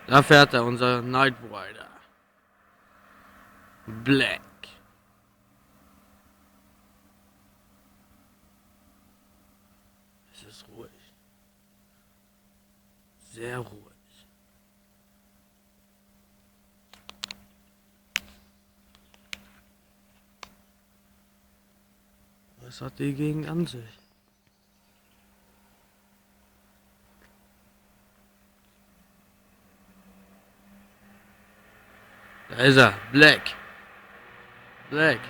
Da fährt er, unser Knight Rider. Black. Es ist ruhig. Sehr ruhig. Was hat die Gegend an sich? Da ist er. Black. Black.